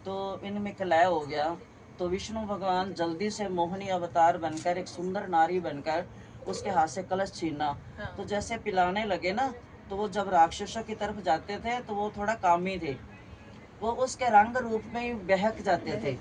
तो इनमें कलह हो गया। तो विष्णु भगवान जल्दी से मोहिनी अवतार बनकर एक सुंदर नारी बनकर उसके हाथ से कलश छीना। तो जैसे पिलाने लगे ना, तो वो जब राक्षसों की तरफ जाते थे तो वो थोड़ा कामी थे, वो उसके रंग रूप में ही बहक जाते थे,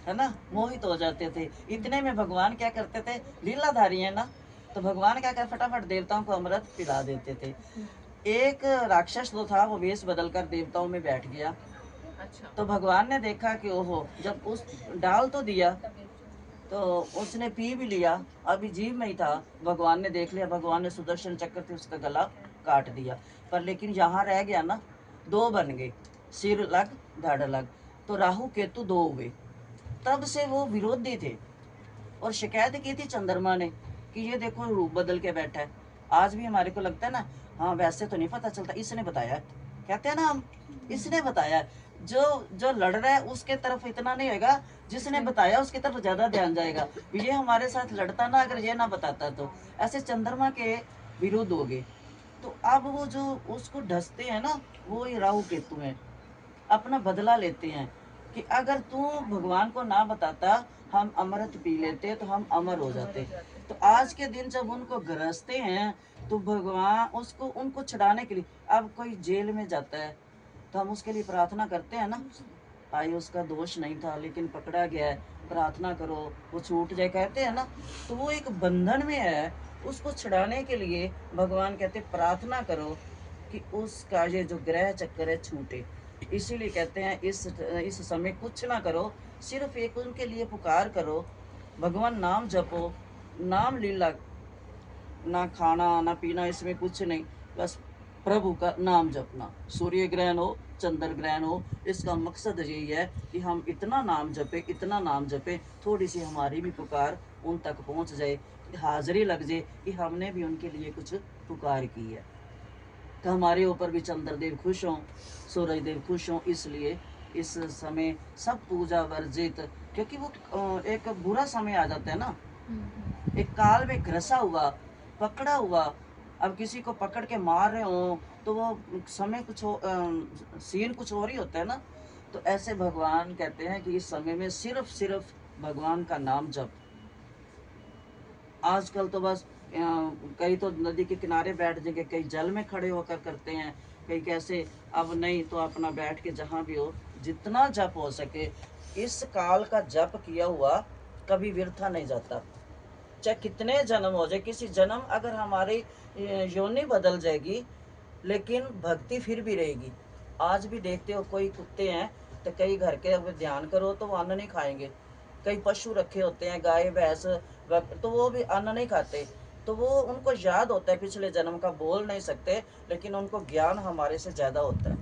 है ना, मोहित हो जाते थे। इतने में भगवान क्या करते थे, लीलाधारी है ना, तो भगवान क्या कर फटाफट देवताओं को अमृत पिला देते थे। एक राक्षस जो था वो वेश बदलकर देवताओं में बैठ गया। अच्छा। तो भगवान ने देखा कि ओहो, जब उस डाल तो दिया, तो उसने पी भी लिया, अभी जीव में ही था। भगवान ने देख लिया, भगवान ने सुदर्शन चक्र से उसका गला काट दिया। पर लेकिन यहाँ रह गया ना, दो बन गए, सिर अलग धड़ अलग। तो राहु केतु दो हुए। तब से वो विरोधी थे और शिकायत की थी चंद्रमा ने कि ये देखो रूप बदल के बैठा है। आज भी हमारे को लगता है ना, हाँ वैसे तो नहीं पता चलता, इसने बताया है। कहते हैं ना हम, इसने बताया है। जो जो लड़ रहा है उसके तरफ इतना नहीं होगा, जिसने बताया उसकी तरफ ज्यादा ध्यान जाएगा। ये हमारे साथ लड़ता ना, अगर ये ना बताता तो। ऐसे चंद्रमा के विरुद्ध हो गए। तो अब वो जो उसको ढसते हैं ना, वो ये राहु केतु है, अपना बदला लेते हैं कि अगर तू भगवान को ना बताता, हम अमृत पी लेते तो हम अमर हो जाते। तो आज के दिन जब उनको गरजते हैं, तो भगवान उसको उनको छुड़ाने के लिए, अब कोई जेल में जाता है तो हम उसके लिए प्रार्थना करते हैं ना, भाई उसका दोष नहीं था लेकिन पकड़ा गया है, प्रार्थना करो वो छूट जाए, कहते हैं ना। तो वो एक बंधन में है, उसको छुड़ाने के लिए भगवान कहते प्रार्थना करो कि उसका ये जो ग्रह चक्कर है छूटे। इसीलिए कहते हैं इस समय कुछ ना करो, सिर्फ एक उनके लिए पुकार करो, भगवान नाम जपो, नाम लीला, ना खाना ना पीना, इसमें कुछ नहीं, बस प्रभु का नाम जपना। सूर्य ग्रहण हो, चंद्र ग्रहण हो, इसका मकसद यही है कि हम इतना नाम जपे, इतना नाम जपे, थोड़ी सी हमारी भी पुकार उन तक पहुंच जाए, हाजिरी लग जाए कि हमने भी उनके लिए कुछ पुकार की है। तो हमारे ऊपर भी चंद्रदेव खुश हों, सूरज देव खुश हों। इसलिए इस समय सब पूजा वर्जित, क्योंकि वो एक बुरा समय आ जाता है ना, एक काल में घसा हुआ, पकड़ा हुआ। अब किसी को पकड़ के मार रहे हो तो वो समय कुछ हो, सीन कुछ और ही होता है ना। तो ऐसे भगवान कहते हैं कि इस समय में सिर्फ सिर्फ भगवान का नाम जप। आजकल तो बस कई तो नदी के किनारे बैठ जाएंगे, कई जल में खड़े होकर करते हैं, कई कैसे। अब नहीं तो अपना बैठ के जहाँ भी हो, जितना जप हो सके, इस काल का जप किया हुआ कभी व्यर्थ नहीं जाता। चाहे कितने जन्म हो जाए, किसी जन्म अगर हमारी योनि बदल जाएगी, लेकिन भक्ति फिर भी रहेगी। आज भी देखते हो कोई कुत्ते हैं, तो कई घर के अगर ध्यान करो तो वो अन्न नहीं खाएंगे। कई पशु रखे होते हैं, गाय भैंस, तो वो भी अन्न नहीं खाते। तो वो उनको याद होता है पिछले जन्म का, बोल नहीं सकते, लेकिन उनको ज्ञान हमारे से ज्यादा होता है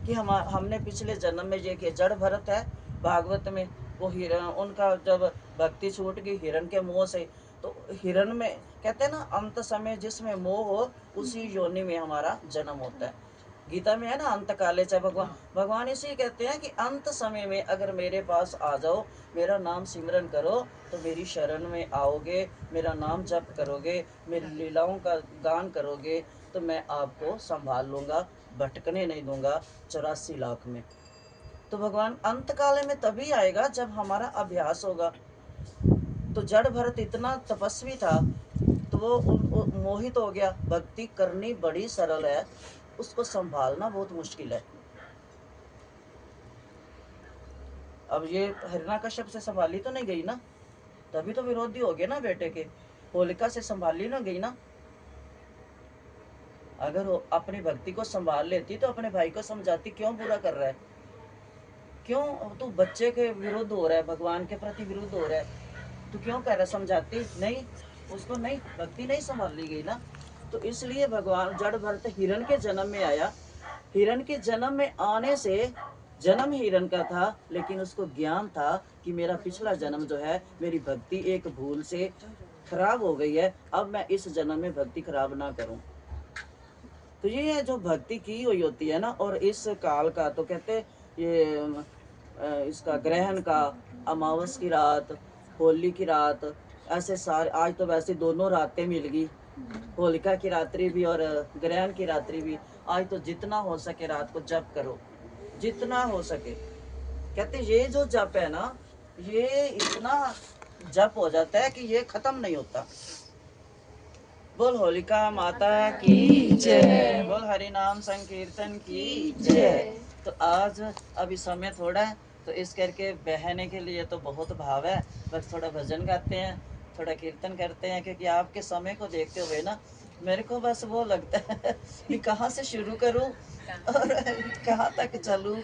कि हमने पिछले जन्म में ये किया। जड़ भरत है भागवत में, वो हिरण, उनका जब भक्ति छूट गई हिरण के मुंह से, तो हिरण में कहते हैं ना, अंत समय जिसमें मोह हो उसी योनि में हमारा जन्म होता है। गीता में है ना, अंत काले चाहे भगवान, भगवान इसी कहते हैं कि अंत समय में अगर मेरे पास आ जाओ, मेरा नाम सिमरन करो, तो मेरी शरण में आओगे, मेरा नाम जप करोगे, मेरी लीलाओं का गान करोगे, तो मैं आपको संभाल लूंगा, भटकने नहीं दूंगा 84 लाख में। तो भगवान अंत काल में तभी आएगा जब हमारा अभ्यास होगा। तो जड़ भरत इतना तपस्वी था, तो वो मोहित हो गया। भक्ति करनी बड़ी सरल है, उसको संभालना बहुत मुश्किल है। अब ये हिरण्यकश्यप से संभाली तो नहीं गई ना, तभी तो विरोधी हो गए ना बेटे के। होलिका से संभाली ना गई ना। अगर वो अपनी भक्ति को संभाल लेती तो अपने भाई को समझाती, क्यों बुरा कर रहा है, क्यों तू बच्चे के विरुद्ध हो रहा है, भगवान के प्रति विरुद्ध हो रहा है, तू क्यों कह रहा है, समझाती नहीं उसको, नहीं भक्ति नहीं संभाल ली गई ना। तो इसलिए भगवान जड़ भरत हिरण के जन्म में आया। हिरण के जन्म में आने से, जन्म हिरण का था लेकिन उसको ज्ञान था कि मेरा पिछला जन्म जो है, मेरी भक्ति एक भूल से खराब हो गई है, अब मैं इस जन्म में भक्ति खराब ना करूं। तो ये जो भक्ति की हुई होती है ना, और इस काल का तो कहते ये इसका ग्रहण का, अमावस की रात, होली की रात, ऐसे सारे, आज तो वैसे दोनों रातें मिल गई, होलिका की रात्रि भी और ग्रहण की रात्रि भी। आज तो जितना हो सके रात को जप करो, जितना हो सके। कहते ये जो जप है ना, ये इतना जप हो जाता है कि ये खत्म नहीं होता। बोल होलिका माता की जय, बोल हरि नाम संकीर्तन की जय। तो आज अभी समय थोड़ा है, तो इस करके बहने के लिए तो बहुत भाव है, बस थोड़ा भजन गाते हैं, थोड़ा कीर्तन करते हैं, क्योंकि आपके समय को देखते हुए ना मेरे को बस वो लगता है कि कहाँ से शुरू करूं और कहाँ तक चलूं।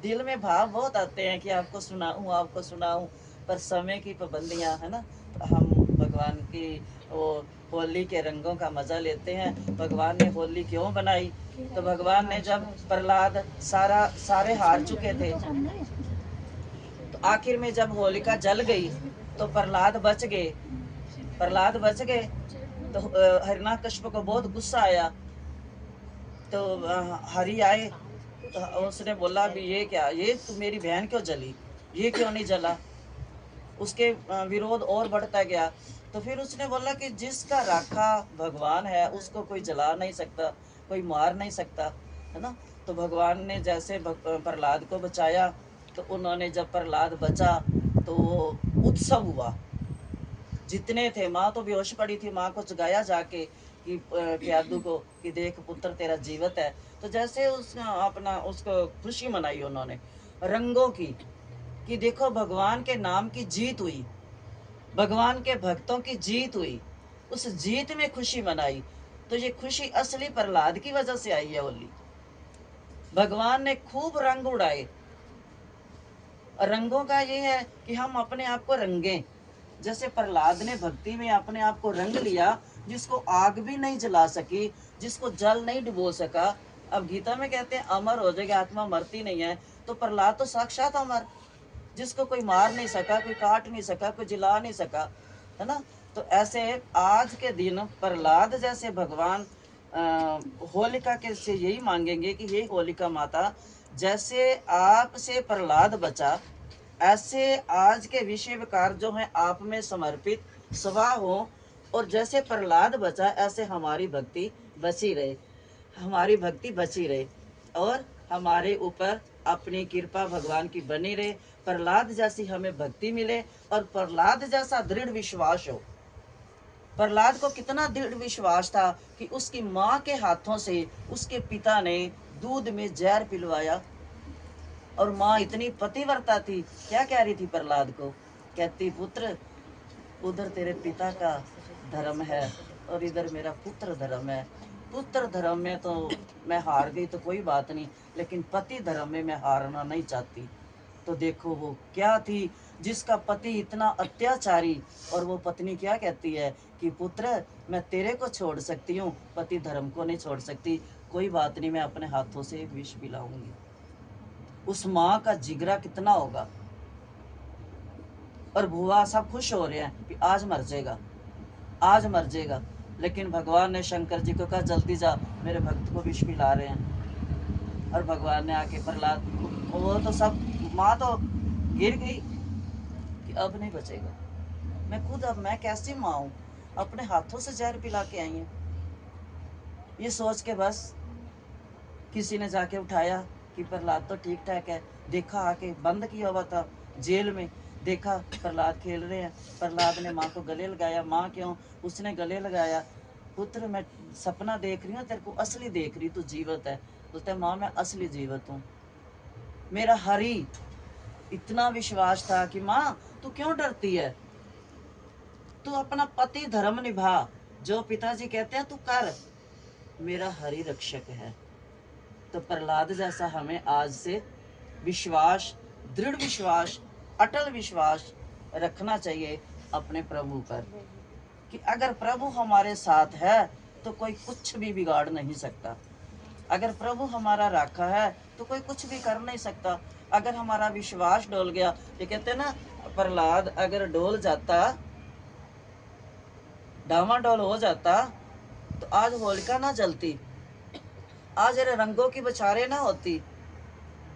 दिल में भाव बहुत आते हैं कि आपको सुनाऊं, पर समय की पाबंदियां है ना। तो हम भगवान की वो होली के रंगों का मजा लेते हैं। भगवान ने होली क्यों बनाई? तो भगवान ने जब प्रहलाद सारे हार चुके थे, तो आखिर में जब होलिका जल गई तो प्रहलाद बच गए। तो हिरण्यकश्यप को बहुत गुस्सा आया। तो हरि आए, तो उसने बोला भी ये क्या, ये तू मेरी बहन क्यों जली, ये क्यों नहीं जला? उसके विरोध और बढ़ता गया। तो फिर उसने बोला कि जिसका राखा भगवान है उसको कोई जला नहीं सकता, कोई मार नहीं सकता, है ना। तो भगवान ने जैसे प्रहलाद को बचाया, तो उन्होंने जब प्रहलाद बचा तो उत्सव हुआ। जितने थे, माँ तो बेहोश पड़ी थी, माँ को जगाया जाके कि प्यादू को कि देख पुत्र तेरा जीवित है। तो जैसे अपना उसको खुशी मनाई उन्होंने रंगों की, कि देखो भगवान के नाम की जीत हुई, भगवान के भक्तों की जीत हुई, उस जीत में खुशी मनाई। तो ये खुशी असली प्रहलाद की वजह से आई है होली। भगवान ने खूब रंग उड़ाए। रंगों का ये है कि हम अपने आप को रंगें। जैसे प्रहलाद ने भक्ति में अपने आप को रंग लिया, जिसको आग भी नहीं जला सकी, जिसको जल नहीं डुबो सका। अब गीता में कहते हैं अमर हो जाएगी आत्मा, मरती नहीं है। तो प्रहलाद तो साक्षात अमर, जिसको कोई मार नहीं सका, कोई काट नहीं सका, कोई जिला नहीं सका, है ना। तो ऐसे आज के दिन प्रहलाद जैसे भगवान होलिका के से यही मांगेंगे कि हे होलिका माता, जैसे आपसे प्रहलाद बचा, ऐसे आज के विषय विकार जो हैं आप में समर्पित सवा हो, और जैसे प्रहलाद बचा ऐसे हमारी भक्ति बची रहे, हमारी भक्ति बची रहे, और हमारे ऊपर अपनी कृपा भगवान की बनी रहे। प्रहलाद जैसी हमें भक्ति मिले, और प्रहलाद जैसा दृढ़ विश्वास हो। प्रहलाद को कितना दृढ़ विश्वास था कि उसकी माँ के हाथों से उसके पिता ने दूध में जहर पिलवाया, और माँ इतनी पतिव्रता थी, क्या कह रही थी प्रहलाद को? कहती पुत्र, उधर तेरे पिता का धर्म है और इधर मेरा पुत्र धर्म है। पुत्र धर्म में तो मैं हार गई तो कोई बात नहीं, लेकिन पति धर्म में मैं हारना नहीं चाहती। तो देखो वो क्या थी, जिसका पति इतना अत्याचारी, और वो पत्नी क्या कहती है कि पुत्र मैं तेरे को छोड़ सकती हूँ, पति धर्म को नहीं छोड़ सकती। कोई बात नहीं, मैं अपने हाथों से विष पिलाऊंगी। उस माँ का जिगरा कितना होगा। और भुआ सब खुश हो रहे हैं कि आज मर जाएगा, आज मर जाएगा। लेकिन भगवान ने शंकर जी को कहा जल्दी जा, मेरे भक्त को विष पिला रहे हैं। और भगवान ने आके प्रहलाद, वो तो सब, माँ तो गिर गई कि अब नहीं बचेगा। मैं खुद, अब मैं कैसी माँ हूँ, अपने हाथों से जहर पिला के आई हूँ। ये सोच के बस किसी ने जाके उठाया कि प्रहलाद तो ठीक ठाक है। देखा आके, बंद किया हुआ था जेल में, देखा प्रहलाद खेल रहे हैं। प्रहलाद ने माँ को गले लगाया। माँ क्यों? उसने गले लगाया, पुत्र मैं सपना देख रही हूँ, तेरे को असली देख रही, तू जीवित है। बोलता है माँ मैं असली जीवित हूँ। मेरा हरि इतना विश्वास था कि माँ तू क्यों डरती है, तू अपना पति धर्म निभा, जो पिताजी कहते हैं तू कर, मेरा हरि रक्षक है। तो प्रहलाद जैसा हमें आज से विश्वास, दृढ़ विश्वास, अटल विश्वास रखना चाहिए अपने प्रभु पर, कि अगर प्रभु हमारे साथ है तो कोई कुछ भी बिगाड़ नहीं सकता। अगर प्रभु हमारा राखा है तो कोई कुछ भी कर नहीं सकता। अगर हमारा विश्वास डोल गया, ये कहते हैं ना, प्रहलाद अगर डोल जाता, डामाडोल हो जाता, तो आज होलिका ना जलती, आज रंगों की बछारे ना होती।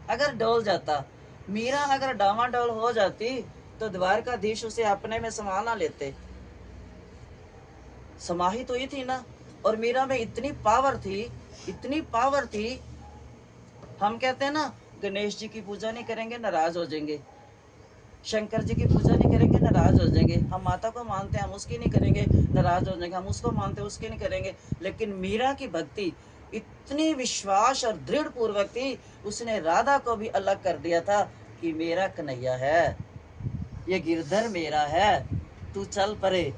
अगर डोल जाता, मीरा अगर डामाडोल हो जाती, तो द्वारकाधीश उसे अपने में समा ना लेते। समाहित हुई थी ना। और मीरा में इतनी पावर थी, इतनी पावर थी। हम कहते हैं ना गणेश जी की पूजा नहीं करेंगे नाराज हो जाएंगे, शंकर जी की पूजा नहीं करेंगे नाराज हो जाएंगे, हम माता को मानते हैं हम उसकी नहीं करेंगे नाराज हो जाएंगे, हम उसको मानते हैं उसकी नहीं करेंगे। लेकिन मीरा की भक्ति इतनी विश्वास और दृढ़ पूर्वक थी, उसने राधा को भी अलग कर दिया था कि मेरा कन्हैया है, ये गिरधर मेरा है, तू चल परे।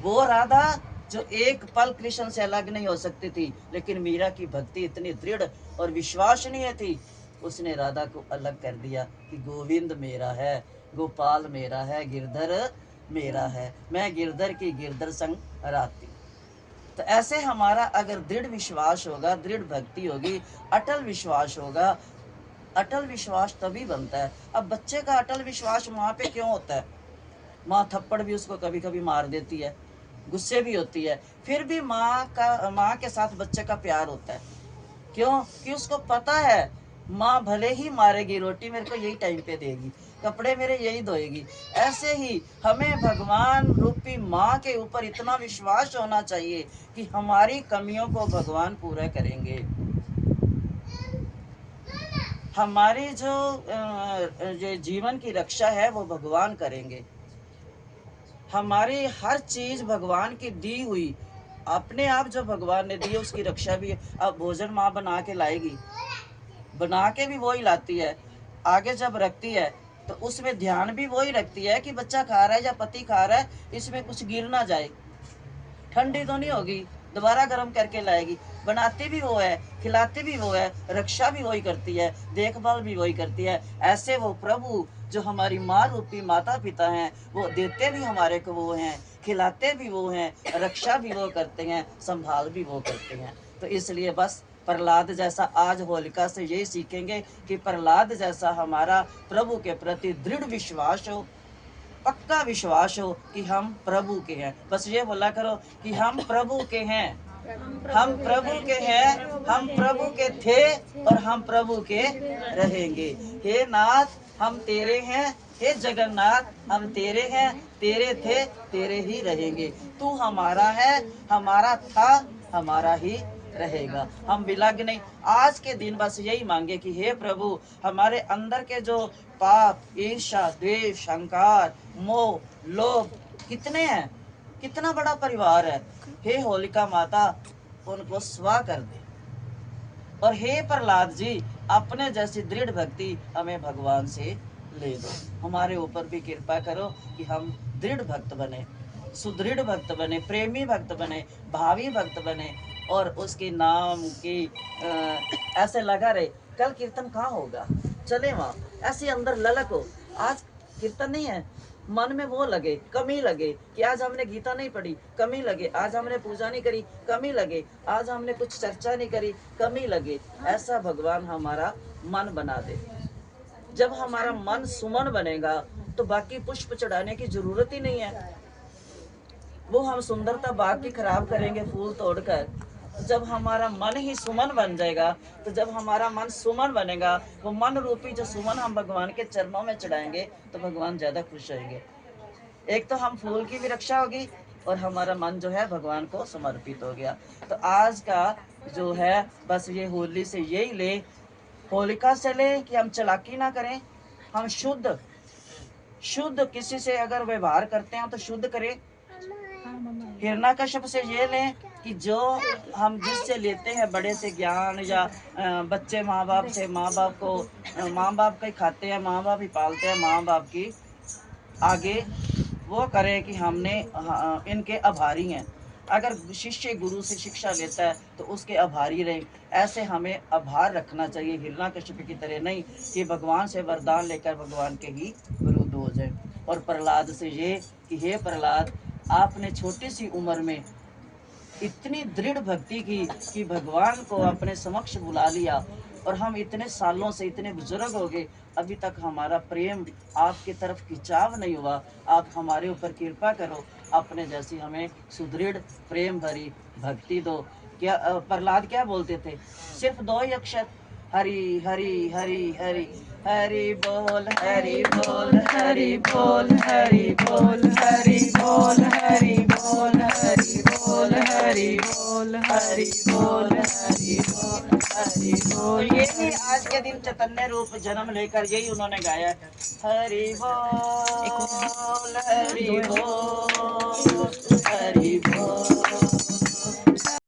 वो राधा जो एक पल कृष्ण से अलग नहीं हो सकती थी, लेकिन मीरा की भक्ति इतनी दृढ़ और विश्वसनीय थी, उसने राधा को अलग कर दिया कि गोविंद मेरा है, गोपाल मेरा है, गिरधर मेरा है, मैं गिरधर की गिरधर संग राती। तो ऐसे हमारा अगर दृढ़ विश्वास होगा, दृढ़ भक्ति होगी, अटल विश्वास होगा। अटल विश्वास तभी बनता है। अब बच्चे का अटल विश्वास माँ पे क्यों होता है? माँ थप्पड़ भी उसको कभी कभी मार देती है, गुस्से भी होती है, फिर भी माँ के साथ बच्चे का प्यार होता है। क्यों? कि उसको पता है माँ भले ही मारेगी, रोटी मेरे को यही टाइम पे देगी, कपड़े मेरे यही धोएगी। ऐसे ही हमें भगवान रूपी माँ के ऊपर इतना विश्वास होना चाहिए कि हमारी कमियों को भगवान पूरा करेंगे। हमारी जो जीवन की रक्षा है वो भगवान करेंगे। हमारी हर चीज भगवान की दी हुई, अपने आप जो भगवान ने दी है उसकी रक्षा भी। अब भोजन माँ बना के लाएगी, बना के भी वही लाती है, आगे जब रखती है तो उसमें ध्यान भी वही रखती है कि बच्चा खा रहा है या पति खा रहा है, इसमें कुछ गिर ना जाए, ठंडी तो नहीं होगी, दोबारा गर्म करके लाएगी। बनाती भी वो है, खिलाती भी वो है, रक्षा भी वही करती है, देखभाल भी वही करती है। ऐसे वो प्रभु जो हमारी माँ रूपी माता पिता हैं, वो देते भी हमारे को वो हैं, खिलाते भी वो हैं, रक्षा भी वो करते हैं, संभाल भी वो करते हैं। तो इसलिए बस प्रहलाद जैसा आज होलिका से यही सीखेंगे कि प्रहलाद जैसा हमारा प्रभु के प्रति दृढ़ विश्वास हो, पक्का विश्वास हो कि हम प्रभु के हैं। बस ये बोला करो कि हम प्रभु के हैं, हम प्रभु के हैं, हम प्रभु के थे और हम प्रभु के रहेंगे। हे नाथ हम तेरे हैं, हे जगन्नाथ हम तेरे हैं, तेरे थे तेरे ही रहेंगे। तू हमारा है, हमारा था, हमारा ही रहेगा, हम विलग नहीं। आज के दिन बस यही मांगे कि हे प्रभु हमारे अंदर के जो पाप, ईर्ष्या, द्वेष, अहंकार, मोह, लोभ कितने हैं, कितना बड़ा परिवार है, हे होलिका माता उनको स्वा कर दे। और हे प्रहलाद जी अपने जैसी दृढ़ भक्ति हमें भगवान से ले दो। हमारे ऊपर भी कृपा करो कि हम दृढ़ भक्त बने, सुदृढ़ भक्त बने, प्रेमी भक्त बने, भावी भक्त बने और उसके नाम की ऐसे लगा रहे। कल कीर्तन कहाँ होगा, चले वहाँ, ऐसे अंदर ललक हो। आज कीर्तन नहीं है, मन में वो लगे, कमी लगे कि आज हमने गीता नहीं पढ़ी, कमी लगे, आज हमने पूजा नहीं करी, कमी लगे, आज हमने कुछ चर्चा नहीं करी, कमी लगे। ऐसा भगवान हमारा मन बना दे। जब हमारा मन सुमन बनेगा तो बाकी पुष्प चढ़ाने की जरूरत ही नहीं है। वो हम सुंदरता बाग की खराब करेंगे फूल तोड़कर। जब हमारा मन ही सुमन बन जाएगा, तो जब हमारा मन सुमन बनेगा, वो मन रूपी जो सुमन हम भगवान के चरणों में चढ़ाएंगे तो भगवान ज्यादा खुश होंगे। एक तो हम फूल की भी रक्षा होगी और हमारा मन जो है भगवान को समर्पित हो गया। तो आज का जो है बस ये होली से यही ले, होलिका से ले कि हम चालाकी ना करें, हम शुद्ध किसी से अगर व्यवहार करते हैं तो शुद्ध करें। हिरण्यकश्यप से ये लें कि जो हम जिससे लेते हैं बड़े से ज्ञान, या बच्चे माँ बाप से, माँ बाप का ही खाते हैं, माँ बाप ही पालते हैं, माँ बाप की आगे वो करें कि हमने इनके आभारी हैं। अगर शिष्य गुरु से शिक्षा लेता है तो उसके आभारी रहे। ऐसे हमें आभार रखना चाहिए, हिरण्यकश्यप की तरह नहीं कि भगवान से वरदान लेकर भगवान के ही विरुद्ध हो जाए। और प्रहलाद से ये कि हे प्रहलाद आपने छोटी सी उम्र में इतनी दृढ़ भक्ति की कि भगवान को अपने समक्ष बुला लिया, और हम इतने सालों से इतने बुजुर्ग हो गए, अभी तक हमारा प्रेम आपकी तरफ खिंचाव नहीं हुआ। आप हमारे ऊपर कृपा करो, अपने जैसी हमें सुदृढ़ प्रेम भरी भक्ति दो। क्या प्रहलाद क्या बोलते थे? सिर्फ 2 ही अक्षर, हरि हरि हरि हरि, हरि बोल हरि बोल हरि बोल हरि बोल हरि बोल हरि बोल हरि बोल हरि बोल हरि बोल हरि बोल। हरि बोल। ये भी आज के दिन चैतन्य रूप जन्म लेकर यही उन्होंने गाया है, हरि बोल हरि बोल